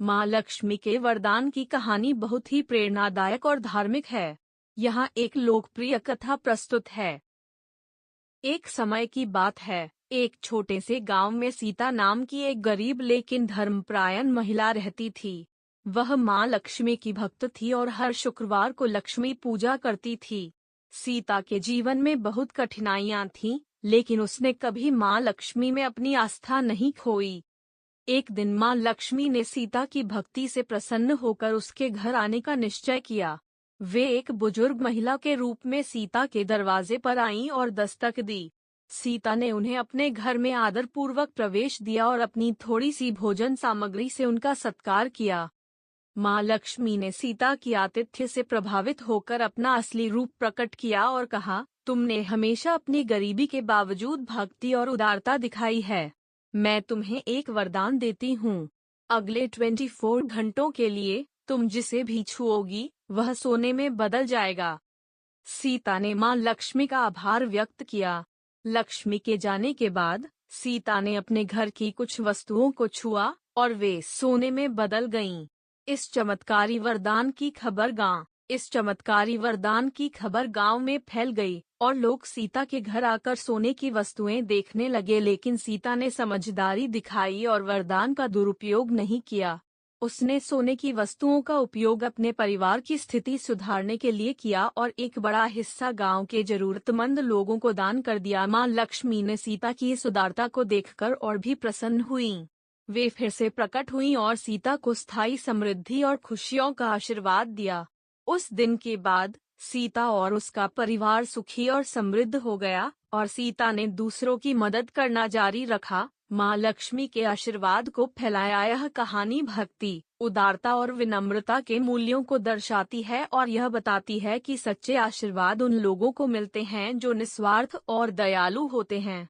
माँ लक्ष्मी के वरदान की कहानी बहुत ही प्रेरणादायक और धार्मिक है। यहाँ एक लोकप्रिय कथा प्रस्तुत है। एक समय की बात है, एक छोटे से गांव में सीता नाम की एक गरीब लेकिन धर्मपरायण महिला रहती थी। वह माँ लक्ष्मी की भक्त थी और हर शुक्रवार को लक्ष्मी पूजा करती थी। सीता के जीवन में बहुत कठिनाइयाँ थीं, लेकिन उसने कभी माँ लक्ष्मी में अपनी आस्था नहीं खोई। एक दिन माँ लक्ष्मी ने सीता की भक्ति से प्रसन्न होकर उसके घर आने का निश्चय किया। वे एक बुजुर्ग महिला के रूप में सीता के दरवाजे पर आईं और दस्तक दी। सीता ने उन्हें अपने घर में आदरपूर्वक प्रवेश दिया और अपनी थोड़ी सी भोजन सामग्री से उनका सत्कार किया। माँ लक्ष्मी ने सीता की आतिथ्य से प्रभावित होकर अपना असली रूप प्रकट किया और कहा, तुमने हमेशा अपनी गरीबी के बावजूद भक्ति और उदारता दिखाई है। मैं तुम्हें एक वरदान देती हूँ। अगले 24 घंटों के लिए तुम जिसे भी छुओगी वह सोने में बदल जाएगा। सीता ने माँ लक्ष्मी का आभार व्यक्त किया। लक्ष्मी के जाने के बाद सीता ने अपने घर की कुछ वस्तुओं को छुआ और वे सोने में बदल गईं। इस चमत्कारी वरदान की खबर गांव में फैल गई और लोग सीता के घर आकर सोने की वस्तुएं देखने लगे, लेकिन सीता ने समझदारी दिखाई और वरदान का दुरुपयोग नहीं किया। उसने सोने की वस्तुओं का उपयोग अपने परिवार की स्थिति सुधारने के लिए किया और एक बड़ा हिस्सा गांव के जरूरतमंद लोगों को दान कर दिया। माँ लक्ष्मी ने सीता की इस उदारता को देखकर और भी प्रसन्न हुईं। वे फिर से प्रकट हुईं और सीता को स्थायी समृद्धि और खुशियों का आशीर्वाद दिया। उस दिन के बाद सीता और उसका परिवार सुखी और समृद्ध हो गया और सीता ने दूसरों की मदद करना जारी रखा। माँ लक्ष्मी के आशीर्वाद को फैलाया। यह कहानी भक्ति, उदारता और विनम्रता के मूल्यों को दर्शाती है और यह बताती है कि सच्चे आशीर्वाद उन लोगों को मिलते हैं जो निस्वार्थ और दयालु होते हैं।